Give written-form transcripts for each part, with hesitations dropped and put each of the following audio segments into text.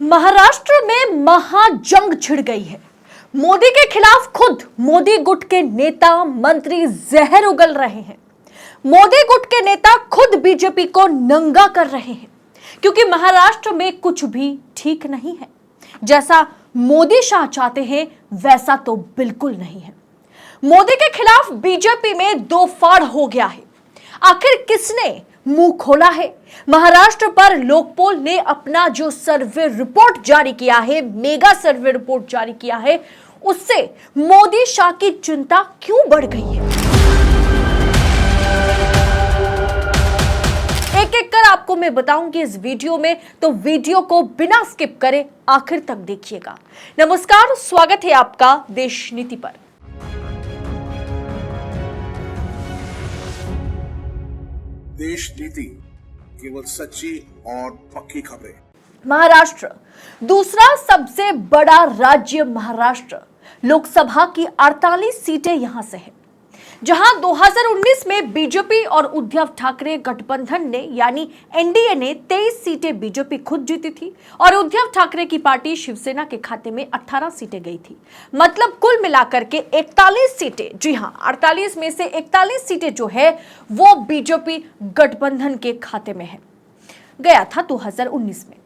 महाराष्ट्र में महाजंग छिड़ गई है। मोदी के खिलाफ खुद मोदी गुट के नेता मंत्री जहर उगल रहे हैं। मोदी गुट के नेता खुद बीजेपी को नंगा कर रहे हैं क्योंकि महाराष्ट्र में कुछ भी ठीक नहीं है। जैसा मोदी शाह चाहते हैं वैसा तो बिल्कुल नहीं है। मोदी के खिलाफ बीजेपी में दो फाड़ हो गया है। आखिर किसने मुंह खोला है? महाराष्ट्र पर लोकपोल ने अपना जो सर्वे रिपोर्ट जारी किया है, मेगा सर्वे रिपोर्ट जारी किया है, उससे मोदी शाह की चिंता क्यों बढ़ गई है? एक एक कर आपको मैं बताऊंगी इस वीडियो में, तो वीडियो को बिना स्किप करे आखिर तक देखिएगा। नमस्कार, स्वागत है आपका देश नीति पर। देश नीति, केवल सच्ची और पक्की खबरें। महाराष्ट्र, दूसरा सबसे बड़ा राज्य महाराष्ट्र। लोकसभा की 48 सीटें यहां से हैं। जहां 2019 में बीजेपी और उद्धव ठाकरे गठबंधन ने यानी एनडीए ने 23 सीटें बीजेपी खुद जीती थी और उद्धव ठाकरे की पार्टी शिवसेना के खाते में 18 सीटें गई थी। मतलब कुल मिलाकर के 41 सीटें, जी हां 48 में से 41 सीटें जो है वो बीजेपी गठबंधन के खाते में है। गया था 2019 में,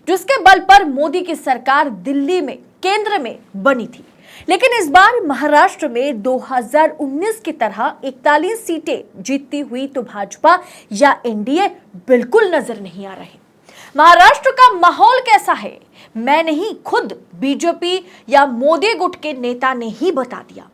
जिसके बल पर मोदी की सरकार दिल्ली में केंद्र में बनी थी। लेकिन इस बार महाराष्ट्र में 2019 की तरह 41 सीटें जीतती हुई तो भाजपा या एनडीए बिल्कुल नजर नहीं आ रहे। महाराष्ट्र का माहौल कैसा है? मैं नहीं, खुद बीजेपी या मोदी गुट के नेता ने ही बता दिया।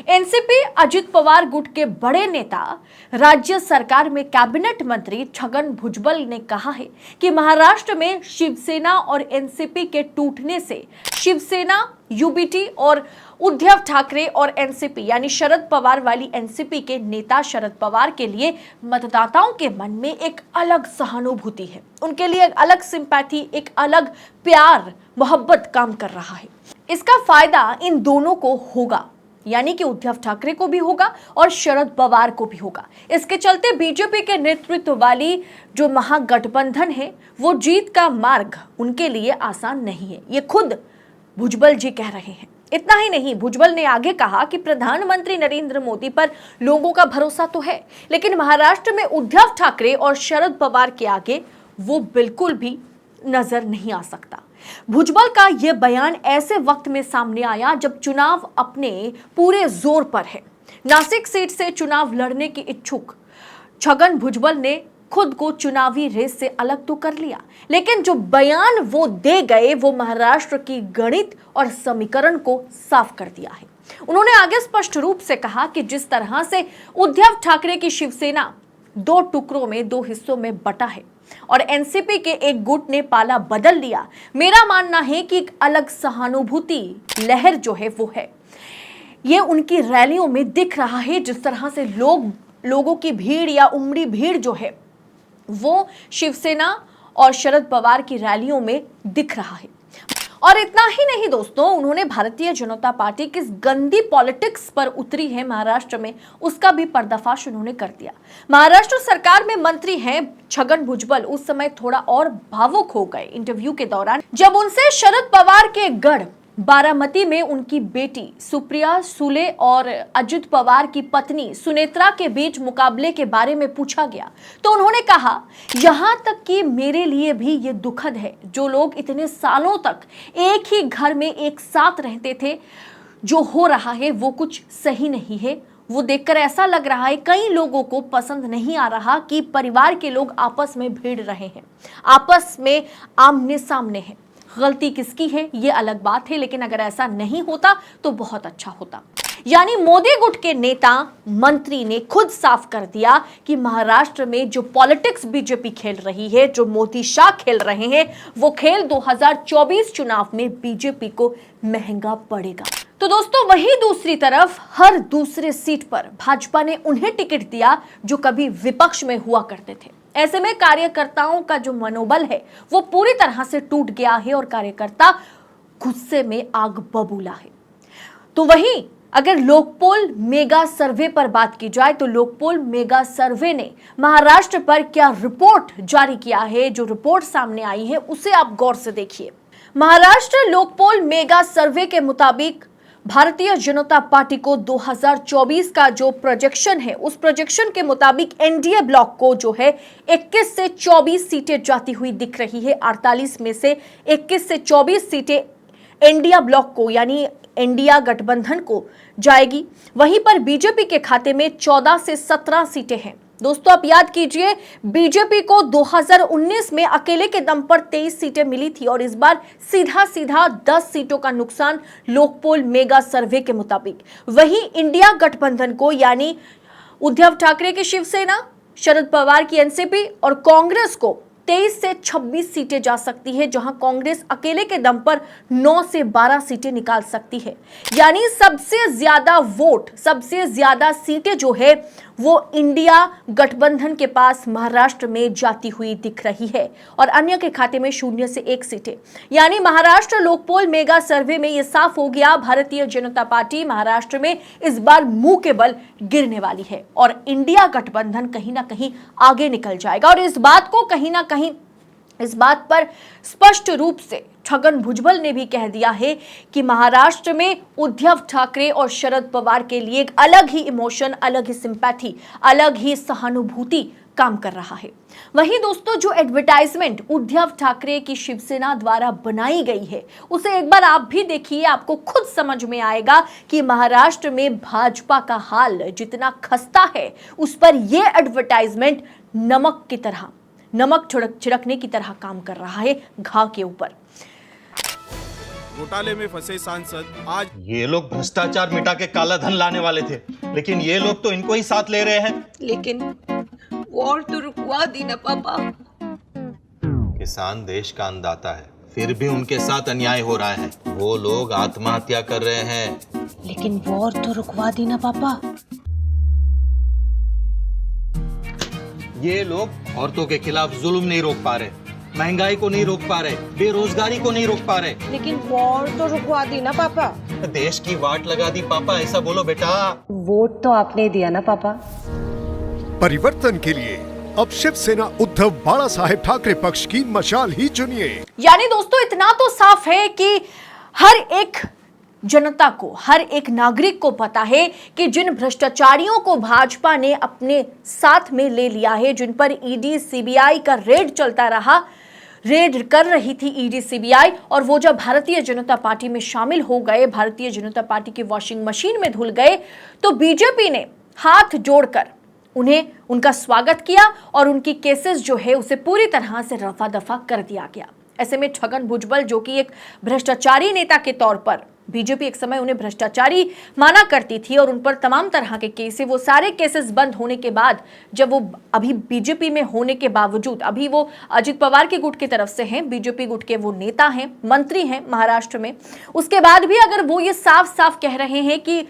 एनसीपी अजित पवार गुट के बड़े नेता, राज्य सरकार में कैबिनेट मंत्री छगन भुजबल ने कहा है कि महाराष्ट्र में शिवसेना और एनसीपी के टूटने से शिवसेना, यूबीटी और उद्धव ठाकरे और एनसीपी यानी शरद पवार वाली एनसीपी के नेता शरद पवार के लिए मतदाताओं के मन में एक अलग सहानुभूति है। उनके लिए एक अलग सिंपैथी, एक अलग प्यार मोहब्बत काम कर रहा है। इसका फायदा इन दोनों को होगा, यानी कि उद्धव ठाकरे को भी होगा और शरद पवार को भी होगा। इसके चलते बीजेपी के नेतृत्व वाली जो महागठबंधन है वो जीत का मार्ग उनके लिए आसान नहीं है। ये खुद भुजबल जी कह रहे हैं। इतना ही नहीं, भुजबल ने आगे कहा कि प्रधानमंत्री नरेंद्र मोदी पर लोगों का भरोसा तो है, लेकिन महाराष्ट्र में उद्धव ठाकरे और शरद पवार के आगे वो बिल्कुल भी नजर नहीं आ सकता। भुजबल का यह बयान ऐसे वक्त में सामने आया जब चुनाव अपने पूरे जोर पर है। नासिक सीट से चुनाव लड़ने की इच्छुक छगन भुजबल ने खुद को चुनावी रेस से अलग तो कर लिया, लेकिन जो बयान वो दे गए वो महाराष्ट्र की गणित और समीकरण को साफ कर दिया है। उन्होंने आगे स्पष्ट रूप से कहा कि जिस तरह से उद्धव ठाकरे की शिवसेना दो टुकड़ों में, दो हिस्सों में बटा है और एनसीपी के एक गुट ने पाला बदल लिया, मेरा मानना है कि एक अलग सहानुभूति लहर जो है वो है। ये उनकी रैलियों में दिख रहा है। जिस तरह से लोगों की भीड़ या उमड़ी भीड़ जो है वो शिवसेना और शरद पवार की रैलियों में दिख रहा है। और इतना ही नहीं दोस्तों, उन्होंने भारतीय जनता पार्टी किस गंदी पॉलिटिक्स पर उतरी है महाराष्ट्र में, उसका भी पर्दाफाश उन्होंने कर दिया। महाराष्ट्र सरकार में मंत्री हैं छगन भुजबल उस समय थोड़ा और भावुक हो गए इंटरव्यू के दौरान, जब उनसे शरद पवार के गढ़ बारामती में उनकी बेटी सुप्रिया सुले और अजित पवार की पत्नी सुनेत्रा के बीच मुकाबले के बारे में पूछा गया तो उन्होंने कहा, यहां तक कि मेरे लिए भी ये दुखद है, जो लोग इतने सालों तक एक ही घर में एक साथ रहते थे, जो हो रहा है वो कुछ सही नहीं है। वो देखकर ऐसा लग रहा है कई लोगों को पसंद नहीं आ रहा कि परिवार के लोग आपस में भिड़ रहे हैं, आपस में आमने सामने हैं। गलती किसकी है ये अलग बात है, लेकिन अगर ऐसा नहीं होता तो बहुत अच्छा होता। यानी मोदी गुट के नेता मंत्री ने खुद साफ कर दिया कि महाराष्ट्र में जो पॉलिटिक्स बीजेपी खेल रही है, जो मोदी शाह खेल रहे हैं, वो खेल 2024 चुनाव में बीजेपी को महंगा पड़ेगा। तो दोस्तों, वही दूसरी तरफ हर दूसरे सीट पर भाजपा ने उन्हें टिकट दिया जो कभी विपक्ष में हुआ करते थे। ऐसे में कार्यकर्ताओं का जो मनोबल है वो पूरी तरह से टूट गया है और कार्यकर्ता गुस्से में आग बबूला है। तो वहीं अगर लोकपोल मेगा सर्वे पर बात की जाए तो लोकपोल मेगा सर्वे ने महाराष्ट्र पर क्या रिपोर्ट जारी किया है, जो रिपोर्ट सामने आई है उसे आप गौर से देखिए। महाराष्ट्र लोकपोल मेगा सर्वे के मुताबिक भारतीय जनता पार्टी को 2024 का जो प्रोजेक्शन है, उस प्रोजेक्शन के मुताबिक एनडीए ब्लॉक को जो है 21 से 24 सीटें जाती हुई दिख रही है। 48 में से 21 से 24 सीटें इंडिया ब्लॉक को यानी इंडिया गठबंधन को जाएगी। वहीं पर बीजेपी के खाते में 14 से 17 सीटें हैं। दोस्तों आप याद कीजिए, बीजेपी को 2019 में अकेले के दम पर 23 सीटें मिली थी और इस बार सीधा सीधा 10 सीटों का नुकसान लोकपोल मेगा सर्वे के मुताबिक। वहीं इंडिया गठबंधन को यानी उद्धव ठाकरे की शिवसेना, शरद पवार की एनसीपी और कांग्रेस को 23 से 26 सीटें जा सकती है, जहां कांग्रेस अकेले के दम पर 9 से 12 सीटें निकाल सकती है। यानी सबसे ज्यादा वोट, सबसे ज्यादा सीटें जो है वो इंडिया गठबंधन के पास महाराष्ट्र में जाती हुई दिख रही है और अन्य के खाते में 0 से 1 सीटें। यानी महाराष्ट्र लोकपोल मेगा सर्वे में यह साफ हो गया, भारतीय जनता पार्टी महाराष्ट्र में इस बार मुंह के बल गिरने वाली है और इंडिया गठबंधन कहीं ना कहीं आगे निकल जाएगा। और इस बात को कहीं ना कहीं, इस बात पर स्पष्ट रूप से छगन भुजबल ने भी कह दिया है कि महाराष्ट्र में उद्धव ठाकरे और शरद पवार के लिए एक अलग ही इमोशन, अलग ही सिंपैथी, अलग ही सहानुभूति काम कर रहा है। वहीं दोस्तों जो एडवर्टाइजमेंट उद्धव ठाकरे की शिवसेना द्वारा बनाई गई है, उसे एक बार आप भी देखिए, आपको खुद समझ में आएगा कि महाराष्ट्र में भाजपा का हाल जितना खस्ता है, उस पर यह एडवर्टाइजमेंट नमक की तरह, नमक छिड़कने की तरह काम कर रहा है घाव के ऊपर। घोटाले में फंसे सांसद आज ये लोग भ्रष्टाचार मिटा के काला धन लाने वाले थे, लेकिन ये लोग तो इनको ही साथ ले रहे हैं। लेकिन वॉर तो रुकवा दी ना पापा। किसान देश का अन्नदाता है, फिर भी उनके साथ अन्याय हो रहा है। वो लोग आत्महत्या कर रहे हैं। लेकिन वॉर तो रुकवा दी ना पापा। ये लोग औरतों के खिलाफ जुल्म नहीं रोक पा रहे, महंगाई को नहीं रोक पा रहे, बेरोजगारी को नहीं रोक पा रहे। लेकिन वॉर तो रुकवा दी ना पापा। देश की वाट लगा दी पापा, ऐसा बोलो बेटा। वोट तो आपने दिया ना पापा। परिवर्तन के लिए अब शिवसेना उद्धव बाला साहेब ठाकरे पक्ष की मशाल ही चुनिए। यानी दोस्तों इतना तो साफ है कि हर एक जनता को, हर एक नागरिक को पता है कि जिन भ्रष्टाचारियों को भाजपा ने अपने साथ में ले लिया है, जिन पर ईडी सीबीआई का रेड चलता रहा, रेड कर रही थी ईडी सीबीआई, और वो जब भारतीय जनता पार्टी में शामिल हो गए, भारतीय जनता पार्टी की वॉशिंग मशीन में धुल गए, तो बीजेपी ने हाथ जोड़कर उन्हें, उनका स्वागत किया और उनकी केसेस जो है उसे पूरी तरह से रफा दफा कर दिया गया। ऐसे में छगन भुजबल जो कि एक भ्रष्टाचारी नेता के तौर पर, बीजेपी एक समय उन्हें भ्रष्टाचारी माना करती थी और उन पर तमाम तरह के केस, वो सारे केसेस बंद होने के बाद, जब वो अभी बीजेपी में होने के बावजूद, अभी वो अजित पवार के गुट की तरफ से हैं, बीजेपी गुट के वो नेता हैं, मंत्री हैं महाराष्ट्र में, उसके बाद भी अगर वो ये साफ साफ कह रहे हैं कि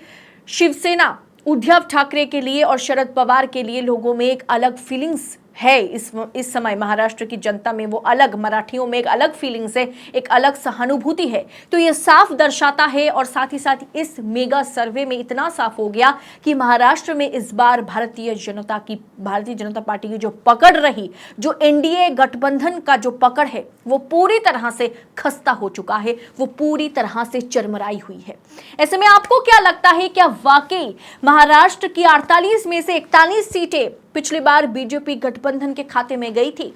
शिवसेना उद्धव ठाकरे के लिए और शरद पवार के लिए लोगों में एक अलग फीलिंग्स है, इस समय महाराष्ट्र की जनता में वो अलग, मराठियों में एक अलग फीलिंग्स है, एक अलग सहानुभूति है, तो ये साफ दर्शाता है। और साथ ही साथ इस मेगा सर्वे में इतना साफ हो गया कि महाराष्ट्र में इस बार भारतीय जनता पार्टी की जो पकड़ रही, जो एनडीए गठबंधन का जो पकड़ है, वो पूरी तरह से खस्ता हो चुका है, वो पूरी तरह से चरमराई हुई है। ऐसे में आपको क्या लगता है, क्या वाकई महाराष्ट्र की 48 में से 41 सीटें पिछली बार बीजेपी गठबंधन के खाते में गई थी,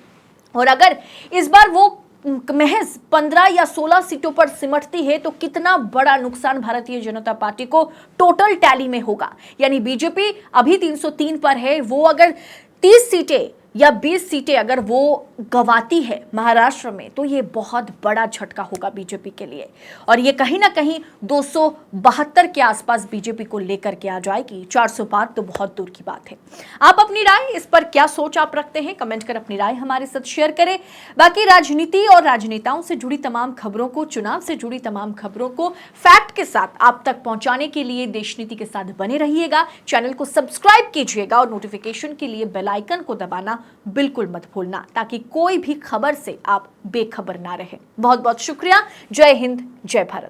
और अगर इस बार वो महज 15 या 16 सीटों पर सिमटती है, तो कितना बड़ा नुकसान भारतीय जनता पार्टी को टोटल टैली में होगा। यानी बीजेपी अभी 303 पर है, वो अगर 30 सीटें या 20 सीटें अगर वो गवाती है महाराष्ट्र में, तो ये बहुत बड़ा झटका होगा बीजेपी के लिए, और ये कहीं ना कहीं 272 के आसपास बीजेपी को लेकर के आ जाएगी। 400 पार तो बहुत दूर की बात है। आप अपनी राय इस पर क्या सोच आप रखते हैं, कमेंट कर अपनी राय हमारे साथ शेयर करें। बाकी राजनीति और राजनेताओं से जुड़ी तमाम खबरों को, चुनाव से जुड़ी तमाम खबरों को फैक्ट के साथ आप तक पहुंचाने के लिए देशनीति के साथ बने रहिएगा। चैनल को सब्सक्राइब कीजिएगा और नोटिफिकेशन के लिए बेल आइकन को दबाना बिल्कुल मत भूलना, ताकि कोई भी खबर से आप बेखबर ना रहे। बहुत बहुत शुक्रिया। जय हिंद, जय भारत।